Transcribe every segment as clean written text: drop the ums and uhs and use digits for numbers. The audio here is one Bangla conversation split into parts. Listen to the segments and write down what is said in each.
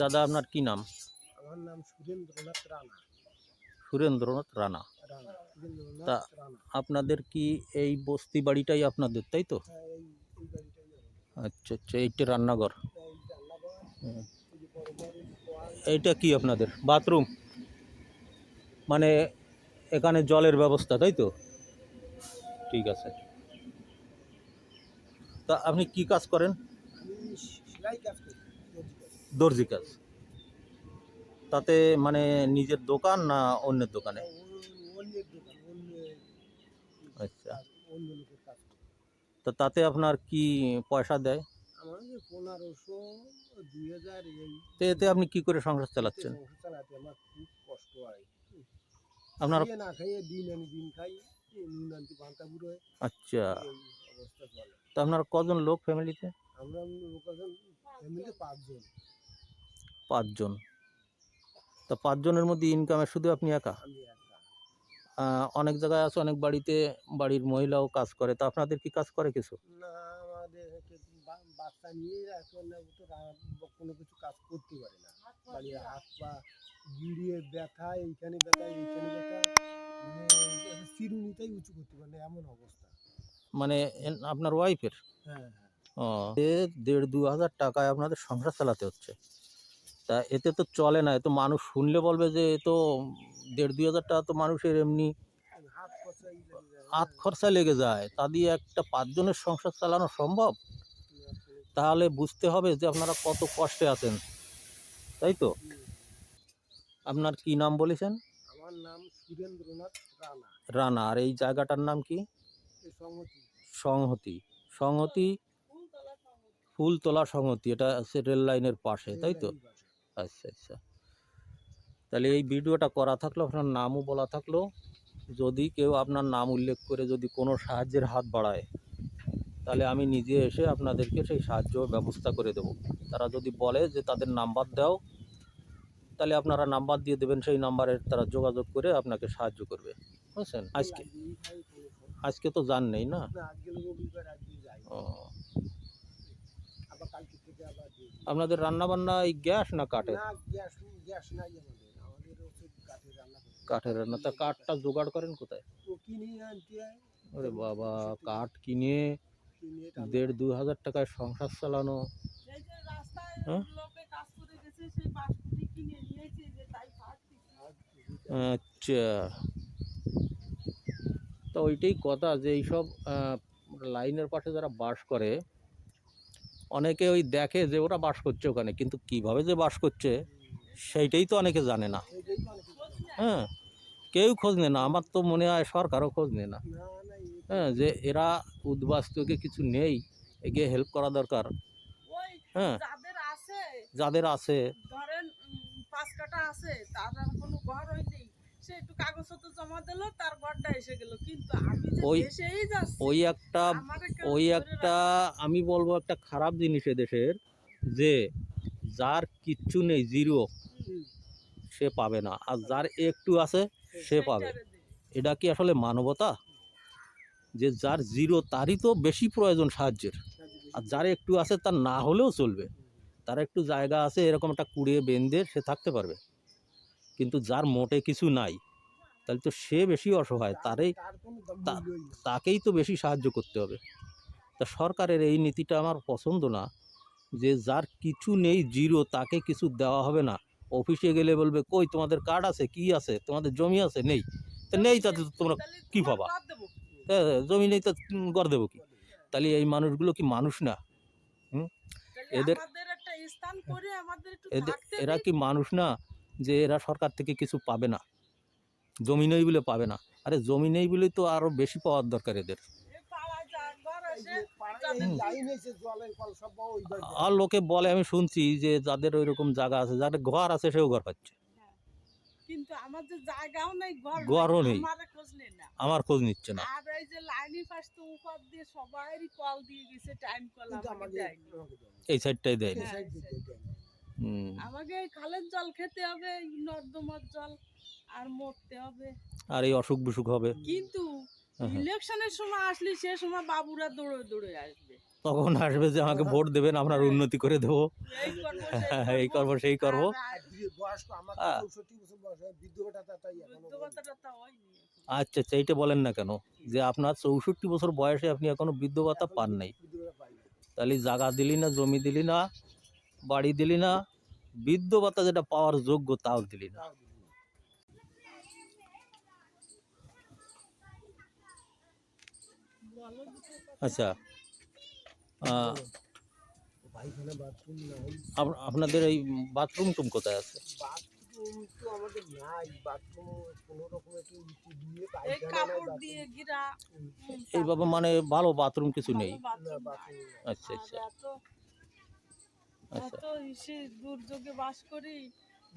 দাদা আপনার কি নাম? আমার নাম সুরেন্দ্রনাথ রানা। সুরেন্দ্রনাথ রানা। সুরেন্দ্রনাথ তা রানা। আপনাদের কি এই বস্তি বাড়িটাই আপনাদের, তাই তো? হ্যাঁ, এই বাড়িটাই আমার। আচ্ছা আচ্ছা, এইটা রান্নাঘর। এই রান্নাঘর, হুম। এই যে বড় বড় ওয়াল। এইটা কি আপনাদের বাথরুম? মানে এখানে জলের ব্যবস্থা, তাই তো? ঠিক আছে। তা আপনি কি কাজ করেন? আমি সেলাই কাজ করি, দর্জি কাজ। দর্জি কাজ। তাতে মানে নিজের দোকান না অন্যের দোকানে? অন্যের দোকান, আচ্ছা। অন্য লোকের কাজ করি। তো তাতে আপনার কি পয়সা দেয়? আমার যে 1500, 2000 এই। তো এতে আপনি কি করে সংসার এতে চালাচ্ছেন? সংসার চালাতে আমার খুব কষ্ট হয়। আপনার খাইয়ে না খাইয়ে দিন আনি দিন খাই, নুন আনতে পান্তা বুড়ো হয়, আচ্ছা। এই অবস্থা চলে। তো আপনার কজন লোক ফ্যামিলিতে? আমরা লোকজন ফ্যামিলিতে 5 জন। 5 জন। তা 5 জনের মধ্যে ইনকামে শুধু আপনি একা? আমি একা। অনেক জায়গায় আছে, অনেক বাড়িতে বাড়ির মহিলাও কাজ করে। তা আপনাদের কি কাজ করে কিছু? না, আমাদের বাচ্চা নিয়ে এখন তো কোনো কিছু কাজ করতে পারে না। বাড়ির হাত পা গিড়িয়ে ব্যথা, এইখানে ব্যথা, এইখানে ব্যথা, মানে চিরুনিটাই উঁচু করতে পারে না, এমন অবস্থা। মানে আপনার ওয়াইফের? হ্যাঁ, ও, 1,500-2,000 টাকায় আপনাদের সংসার চালাতে হচ্ছে। তা এতে তো চলে না। এ তো মানুষ শুনলে বলবে যে এ তো 1,500-2,000 টাকা তো মানুষের এমনি হ্যাঁ, হাত খরচাই লেগে যায়। হাত খরচা লেগে যায়। তা দিয়ে একটা 5 জনের সংসার চালানো সম্ভব? তাহলে বুঝতে হবে যে আপনারা কত কষ্টে আছেন, তাই তো? আপনার কি নাম বলেছেন? আমার নাম সুরেন্দ্রনাথ রানা। রানা। আর এই জায়গাটার নাম কি? এই সংহতি। সংহতি। সংহতি, ফুলতলা সংহতি। এটা আছে রেল লাইনের পাশে, তাই তো? আচ্ছা আচ্ছা। তাহলে এই ভিডিওটা করা থাকলো, আপনার নামও বলা থাকলো। যদি কেউ আপনার নাম উল্লেখ করে যদি কোনো সাহায্যের হাত বাড়ায়, তাহলে আমি নিজে এসে আপনাদেরকে সেই সাহায্য ব্যবস্থা করে দেব। তারা যদি বলে যে তাদের নাম্বার দাও, তাহলে আপনারা নাম্বার দিয়ে দেবেন, সেই নাম্বারে তারা যোগাযোগ করে আপনাকে সাহায্য করবে, বুঝছেন? আজকে তো যান নেই না? ও, আপনাদের রান্না বান্না এই গ্যাস না কাঠের? গ্যাস নাই আমাদের, হচ্ছে কাঠের রান্না করি। কাঠের রান্না। তা কাঠটা জোগাড় করেন কোথায়? কিনে আনতে হয়। ওরে বাবা, কাঠ কিনে 1,500-2,000 টাকায় সংসার চালানো! হ্যাঁ? আচ্ছা। তো ওইটাই কথা যে এইসব লাইনের পাশে যারা বাস করে, অনেকে ওই দেখে যে ওরা বাস করছে ওখানে, কিন্তু কিভাবে যে বাস করছে সেইটাই তো অনেকে জানে না। হ্যাঁ, কেউ খোঁজ নেয় না। আমার তো মনে হয় সরকারও খোঁজ নেয় না। হ্যাঁ, যে এরা উদ্বাস্তুকে কিছু নেই, এগিয়ে হেল্প করা দরকার। হ্যাঁ, যাদের আছে ধরেন 5 কাঠা আছে, তার আর কোনো ঘর হয়নি, সে একটু কাগজপত্র জমা দিল, তার ঘরটা এসে গেল। কিন্তু আমি যে দেশেই যাচ্ছি, ওই একটা আমি বলবো একটা খারাপ জিনিস এদেশের, যে যার কিচ্ছু নেই, জিরো, সে পাবে না, আর যার একটু আছে সে পাবে। এটা কি আসলে মানবতা? যে যার জিরো তারই তো বেশি প্রয়োজন সাহায্যের, আর যার একটু আছে তার না হলেও চলবে। তার একটু জায়গা আছে, এরকম একটা কুড়িয়ে বেঁধে সে থাকতে পারবে। কিন্তু যার মোটে কিছু নাই, তাহলে তো সে বেশি অসহায়, তাকেই তো বেশি সাহায্য করতে হবে। তা সরকারের এই নীতিটা আমার পছন্দ না, যে যার কিছু নেই, জিরো, তাকে কিছু দেওয়া হবে না। অফিসে গেলে বলবে কই তোমাদের কার্ড আছে, কি আছে, তোমাদের জমি আছে? নেই। তা নেই, তাতে তোমরা কি পাবা? জমি নেই তো গড় দেবো কি? তাহলে এই মানুষগুলো কি মানুষ না? এদের এরা কি মানুষ না যে এরা সরকার থেকে কিছু পাবে না? জমি নেই বলে পাবে না? আরে জমি নেই বলেই তো আরো বেশি পাওয়ার দরকার এদের। আর লোকে বলে, আমি শুনছি যে যাদের ওই রকম জায়গা আছে, যাদের ঘর আছে সেও ঘর পাচ্ছে, কিন্তু আমাদের জায়গাও নেই, ঘরও নেই, আমার খোঁজ নিচ্ছে না। আর এই যে লাইনের পাশ তো উপর দিয়ে সবাইরই কল দিয়ে গেছে, টাইম কল আমাকে দেয়নি। এই সাইডটাই দেয়নি। আমাকে খালের জল খেতে হবে, নর্দমার জল, আর মরতে হবে, আর এই অসুখ বিসুখ হবে। কিন্তু ইলেকশনের সময় আসলে সে সময় বাবুরা দৌড়ে দৌড়ে আসবে। তখন আসবে যে আমাকে ভোট দেবেন, আপনার উন্নতি করে দেবো, এই করবো সেই এই করবো। আর বয়স্ক আমার আহ, 64 বছর বয়স হয়, বৃদ্ধ ভাতাটাই এখনো বৃদ্ধ ভাতাটা তা হয়নি এখন। আচ্ছা আচ্ছা, এইটা বলেন না কেন যে আপনার 64 বছর বয়সে আপনি এখনো বৃদ্ধ ভাতা পান নাই? বৃদ্ধ ভাতা পাই না। তাহলে জায়গা দিলি না, জমি দিলি না, বাড়ি দিলি না, বৃদ্ধ ভাতা যেটা পাওয়ার যোগ্য তাও দিলি না। তাও দিই না। বলো দুটো কথা। আচ্ছা, আহ, পায়খানা বাথরুম নাই, আপনাদের এই বাথরুম টুম কোথায় আছে? বাথরুম তো আমাদের নাই, বাথরুম কোনো রকম একটু ইটি দিয়ে এই পায়খানা নাই, কাপড় বাথরুম দিয়ে ঘিরা এইভাবে মানে ভালো বাথরুম কিছু নেই? ভালো bathroom না, নাই। বাথরুম নাই। আচ্ছা আর আচ্ছা আচ্ছা। এত ইসে দুর্যোগে বাস করি,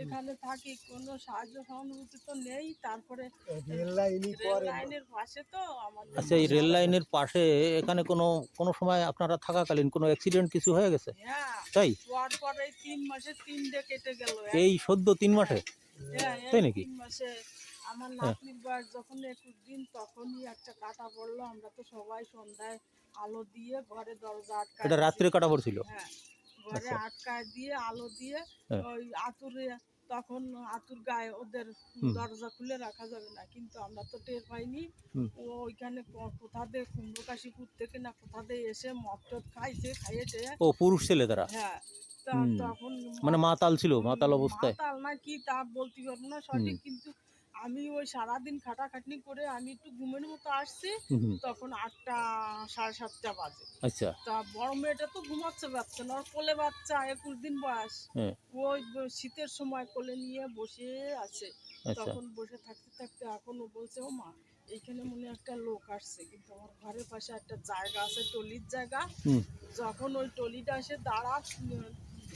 এখানে থাকি, কোনো সাহায্য সহানুভূতি তো নেই। তারপরে রেল লাইনই রেল পরে লাইনের পাশে তো আমাদের আচ্ছা, এই রেল লাইনের পাশে এখানে কোনো সময় আপনারা থাকাকালীন কোনো অ্যাক্সিডেন্ট কিছু হয়ে গেছে? হ্যাঁ, তাই? পরে 3 মাসে 3টে কেটে গেল। এই সদ্য 3 মাসে? হ্যাঁ, তাই এই নাকি? 3 মাসে আমার হ্যাঁ। নাতনির বয়স যখন 21 দিন, তখনই একটা কাটা পড়লো। আমরা তো সবাই সন্ধ্যায় আলো দিয়ে ঘরে দরজা আটকায় এটা রাত্রে কাটা পড়ছিল? হ্যাঁ, ঘরে আচ্ছা। আটকায় দিয়ে আলো দিয়ে হ্যাঁ। ওই আতুরে, তখন আতুর গায়ে ওদের হুম। দরজা খুলে রাখা যাবে না, কিন্তু আমরা তো টের পাইনি। হুম। ও ওইখানে কোথা দিয়ে কুম্ভকাশীপুর থেকে না কোথা দিয়ে এসে মদ টদ খাইছে, খাইয়ে টেয়ে, ও পুরুষ ছেলে তারা? হ্যাঁ, হুম। তখন মানে মাতাল ছিল, মাতাল অবস্থায়? মাতাল না কি তা বলতে পারবো না সঠিক, কিন্তু আমি ওই সারাদিন খাটাখাটনি করে আমি একটু ঘুমের মতো আসছি, হুম হুম, তখন 8টা 7:30 বাজে। আচ্ছা তা বড় মেয়েটা তো ঘুমাচ্ছে বাচ্চা না, ওর কোলে বাচ্চা 21 দিন বয়স, হ্যাঁ ওই শীতের সময় কোলে নিয়ে বসে আছে। আচ্ছা তখন বসে থাকতে থাকতে এখন ও বলছে, ও মা, এইখানে মনে হয় একটা লোক আসছে, কিন্তু আমার ঘরের পাশে একটা জায়গা আছে, টলির জায়গা। হুম যখন ওই টলিটা এসে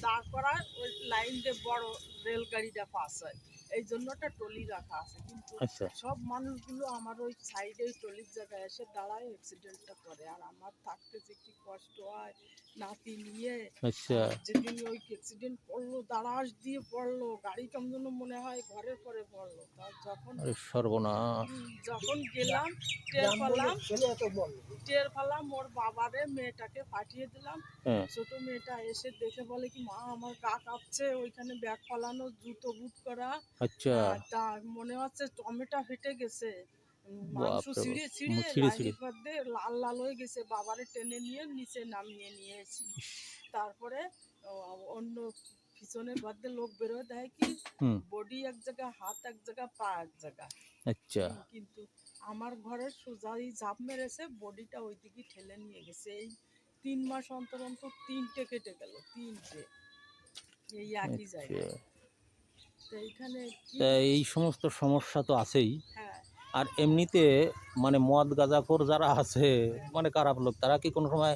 দাঁড় করায়, ওই লাইন দিয়ে বড় রেলগাড়িটা পাস হয়, এই জন্য একটা টলি রাখা আছে। কিন্তু আচ্ছা সব মানুষগুলো আমার ওই সাইডে টলির জায়গায় এসে দাঁড়ায়, অ্যাক্সিডেন্টটা করে। আর আমার থাকতে যে কি কষ্ট হয় নাতি নিয়ে। আচ্ছা যেদিন ওই অ্যাক্সিডেন্ট করলো, দাঁড়াস দিয়ে পড়লো, গাড়ি কেমন যেন মনে হয় ঘরের পরে পড়লো। তার আরে সর্বনাশ! যখন গেলাম, টের পেলাম ওর বাবারে, মেয়েটাকে পাঠিয়ে দিলাম। হ্যাঁ ছোট মেয়েটা এসে দেখে বলে কি, মা আমার গা কাঁপছে, ওইখানে ব্যাগ পালানো, জুতো বুট করা, আচ্ছা তা মনে হচ্ছে টমেটো ফেটে গেছে, মাংস বাপরে ছিঁড়ে বাপ, ছিঁড়ে ছিঁড়ে ছিঁড়ে লাইনের মধ্যে লাল লাল হয়ে গেছে। বাবারে টেনে নিয়ে নিচে নামিয়ে নিয়েছি। তারপরে অন্য পিছনের মধ্যে লোক বেরোয়, দেয় কি হুম বডি এক জায়গায়, হাত এক জায়গায়, পা এক জায়গায়। আচ্ছা কিন্তু আমার ঘরের সোজাই ঝাঁপ মেরেছে, বডিটা ওইদিকে ঠেলে নিয়ে গেছে। এই 3 মাস অন্তর অন্তর 3টে কেটে গেল, 3টে এই একই আচ্ছা জায়গায়। তো এইখানে কি, তা এই সমস্ত সমস্যা তো আছেই। হ্যাঁ, আর এমনিতে মানে মদ গাঁজাখোর যারা আছে, মানে খারাপ লোক, তারা কি কোনো সময়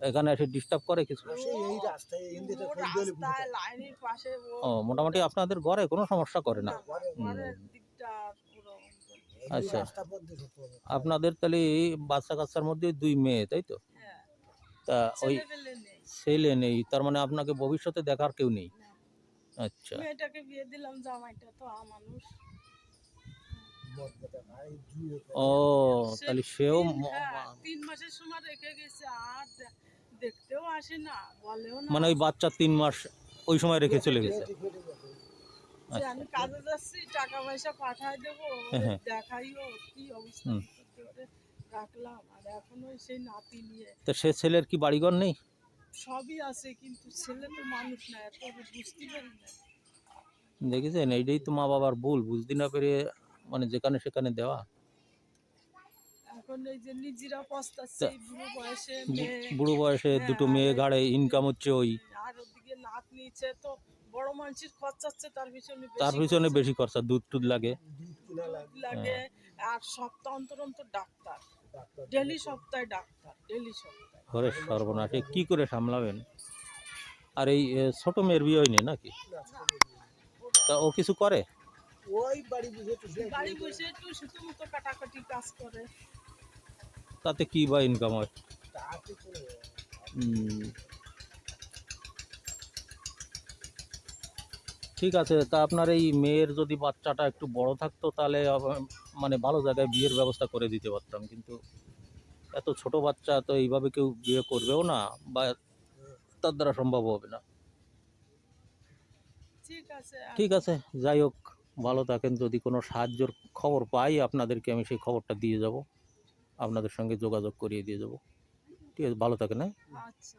এখানে এসে ডিস্টার্ব করে কিছু? আসে এই রাস্তায় এখান থেকে ও ফোন দিলে বুঝে রাস্তায় যায়। লাইনের পাশে ও মোটামুটি আপনাদের ঘরে কোনো সমস্যা করে না? না, ঘরের দিকটা পুরো এই আচ্ছা। রাস্তা পথে সব হবে। আপনাদের তাহলে বাচ্চা কাচ্চার মধ্যে 2 মেয়ে, তাই তো? হ্যাঁ, তা ওই ছেলেপেলে নেই। ছেলে নেই, তার মানে আপনাকে ভবিষ্যতে দেখার কেউ নেই? না, আচ্ছা মেয়েটাকে বিয়ে দিলাম, জামাইটা তো মানুষ। মদ গাঁজা খায়, জুয়ে খায়। ও তাহলে সেও 3 মাসের সময় রেখে গেছে, আর দেখতেও আসে না, বলেও না। মানে ওই বাচ্চা 3 মাস ওই সময় রেখে চলে গেছে? পেটে ফেটে গেছে। যে আচ্ছা আমি কাজে যাচ্ছি, টাকা পয়সা পাঠায় দেবো, হ্যাঁ, হ্যাঁ। দেখাইও কি অবস্থা হুম। করে রাখলাম। আর এখন ওই সেই নাতি নিয়ে তা সে ছেলের কি বাড়িঘর নেই? সবই আছে, কিন্তু ছেলে তো মানুষ না, এত বুঝতে পারি না। দেখেছেন, এইটাই তো মা বাবার ভুল, বুঝতে না পেরে মানে যেখানে সেখানে দেওয়া। এখন এই যে নিজেরা পস্তাচ্ছে, এই বুড়ো বয়সে মেয়ে, বুড়ো বয়সে হ্যাঁ, 2টো মেয়ে আর ঘাড়ে, ইনকাম হচ্ছে ওই, আর ওদিকে নাত নিচ্ছে, তো বড় মানুষের খরচাচ্ছে, তার পিছনে তার পিছনে বেশি খরচা, দুধ টুধ লাগে। দুধ কিনা লাগে, লাগে। আর সপ্তাহ অন্তর অন্তর ডাক্তার, ডাক্তার ডেলি সপ্তাহে ডাক্তার, ডেলি সপ্তাহে। ঘরে সর্বনাশ, এ কি করে সামলাবেন? আর এই ছোট মেয়ের বিয়ে হয়নি নাকি? তা ও কিছু করে? ওই বাড়ি বুঝে টুসে বাড়ি বসে একটু শুধু মতো কাটাকাটি কাজ করে। তাতে কি বা ইনকাম হয়? তাতে চলে যায়। হুম, ঠিক আছে। তা আপনার এই মেয়ের যদি বাচ্চাটা একটু বড় থাকতো, তাহলে মানে ভালো জায়গায় বিয়ের ব্যবস্থা করে দিতে পারতাম, কিন্তু এত ছোট বাচ্চা তো এইভাবে কেউ বিয়ে করবেও না, বা তার দ্বারা সম্ভব হবে না। ঠিক আছে ঠিক আছে, যাই হোক, ভালো থাকেন। যদি কোনো সাহায্যর খবর পাই আপনাদেরকে আমি সেই খবরটা দিয়ে যাব, আপনাদের সঙ্গে যোগাযোগ করিয়ে দিয়ে যাব। ঠিক আছে, ভালো থাকেন, হ্যাঁ। আচ্ছা।